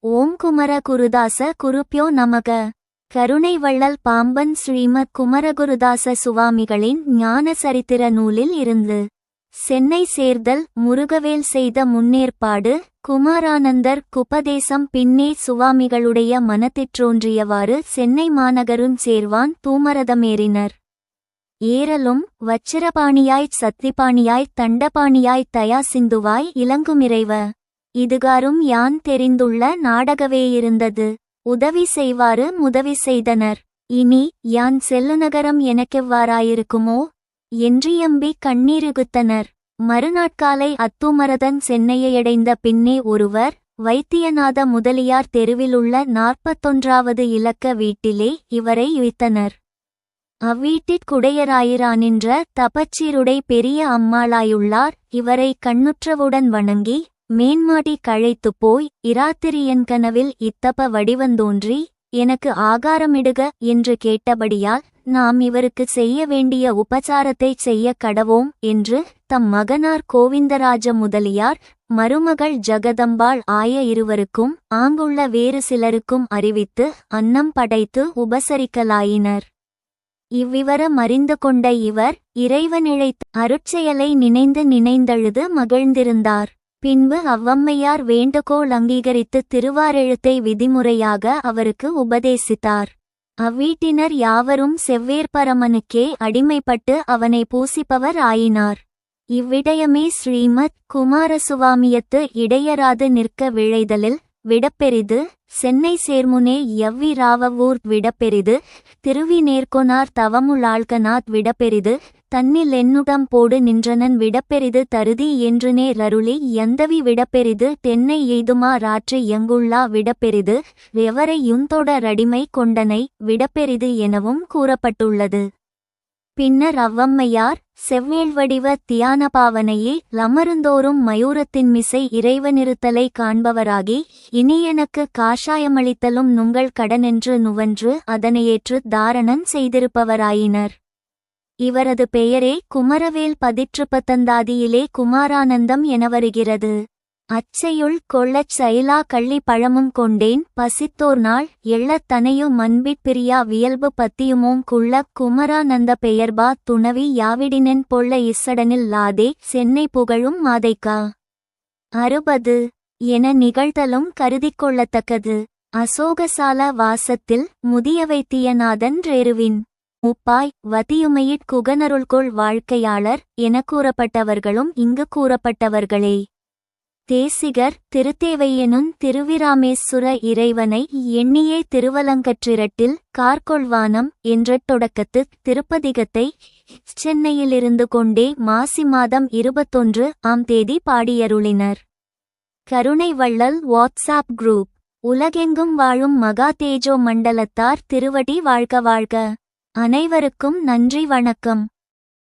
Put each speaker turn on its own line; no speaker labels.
ஓம் குமர குருதாச குருப்யோ நமக. கருணை வள்ளல் பாம்பன் ஸ்ரீமத் குமரகுருதாச சுவாமிகளின் ஞான சரித்திர நூலில் இருந்து சென்னை சேர்தல் முருகவேல் செய்த முன்னேற்பாடு. குமாரானந்தர் குபதேசம் பின்னே சுவாமிகளுடைய மனத்திற்றோன்றியவாறு சென்னை மாநகருஞ் சேர்வான் தூமரதமேறினர். ஏறலும் வச்சிரபாணியாய்ச் சத்திபாணியாய்த் தண்டபாணியாய்த் தயா சிந்துவாய் இலங்குமிறைவ. இதுகாரும் யான் தெரிந்துள்ள நாடகவேயிருந்தது. உதவி செய்வாறு முதவி செய்தனர். இனி யான் செல்லுநகரம் எனக்கெவ்வாறாயிருக்குமோ என்றியம்பி கண்ணீருகுத்தனர். மறுநாட்காலை அத்தூமரதன் சென்னையையடைந்த பின்னே ஒருவர் வைத்தியநாத முதலியார் தெருவிலுள்ள 41வது இலக்க வீட்டிலே இவரை யுய்த்தனர். அவ்வீட்டிற்குடையராயிரானின்ற தபச்சீருடை பெரிய அம்மாளாயுள்ளார். இவரை கண்ணுற்றவுடன் வணங்கி மேன்மாடி கழைத்துப் போய் இராத்திரியன் கனவில் இத்தப வடிவந்தோன்றி எனக்கு ஆகாரமிடுக என்று கேட்டபடியால் நாம் இவருக்கு செய்ய வேண்டிய உபசாரத்தைச் செய்ய கடவோம் என்று தம் மகனார் கோவிந்தராஜ முதலியார் மருமகள் ஜகதம்பாள் ஆய இருவருக்கும் ஆங்குள்ள வேறு சிலருக்கும் அறிவித்து அன்னம் படைத்து உபசரிக்கலாயினர். இவ்விவரம் அறிந்து கொண்ட இவர் இறைவனிழைத்த அருட்செயலை நினைந்தழுது மகிழ்ந்திருந்தார். பின்பு அவ்வம்மையார் வேண்டுகோள் அங்கீகரித்து திருவாரெழுத்தை விதிமுறையாக அவருக்கு உபதேசித்தார். அவ்வீட்டினர் யாவரும் செவ்வேற்பரமனுக்கே அடிமைப்பட்டு அவனை பூசிப்பவர் ஆயினார். இவ்விடயமே ஸ்ரீமத் குமாரசுவாமியத்து இடையராது நிற்க விழைதலில் விடப்பெரிது. சென்னை சேர்முனே யவ்வி ராவவூர் விடப்பெரிது. திருவி நேர்கொனார் தவமுளாழ்கநாத் விடப்பெரிது. தன்னில் என்னுடம் போடு நின்றனன் விடப்பெரிது தருதி என்றுனே ரருளி யந்தவி விடப்பெரிது. தென்னை எய்துமா ராற்று யங்குள்ளா விடப்பெரிது. எவரை யுந்தொடரடிமை கொண்டனை விடப்பெரிது எனவும் கூறப்பட்டுள்ளது. பின்னர் அவ்வம்மையார் செவ்வேள்வடிவ தியான பாவனையே லமருந்தோறும் மயூரத்தின்மிசை இறைவனிருத்தலை காண்பவராகி இனி எனக்கு காஷாயமளித்தலும் நுங்கள் கடனென்று நுவன்று அதனையேற்று தாரணன் செய்திருப்பவராயினர். இவரது பெயரே குமரவேல். 19 குமாரானந்தம் என வருகிறது. அச்சையுள் கொள்ளச் சயிலா கள்ளி பழமும் கொண்டேன் பசித்தோர் நாள் எள்ளத் தனையு மண்பிற் பிரியா வியல்பு பத்தியுமோங் குள்ளக் குமரானந்த பெயர்பா துணவி யாவிடினென் பொள்ள இசடனில் லாதே சென்னை புகழும் மாதைக்கா 60 என நிகழ்தலும் கருதிக்கொள்ளத்தக்கது. அசோகசால வாசத்தில் முதிய வைத்தியநாதன் ரேருவின் முப்பாய் வதியுமையிற் குகனருள்கொள் வாழ்க்கையாளர் என கூறப்பட்டவர்களும் இங்கு கூறப்பட்டவர்களே. தேசிகர் திருத்தேவையெனும் திருவிராமேசுர இறைவனை எண்ணியே திருவலங்கற்றிரட்டில் கார்கொள்வானம் என்ற தொடக்கத்து திருப்பதிகத்தை சென்னையிலிருந்து கொண்டே மாசி மாதம் 21ஆம் தேதி பாடியருளினர். கருணை வள்ளல் வாட்ஸ்ஆப் குரூப். உலகெங்கும் வாழும் மகா தேஜோ மண்டலத்தார் திருவடி வாழ்க வாழ்க. அனைவருக்கும் நன்றி வணக்கம்.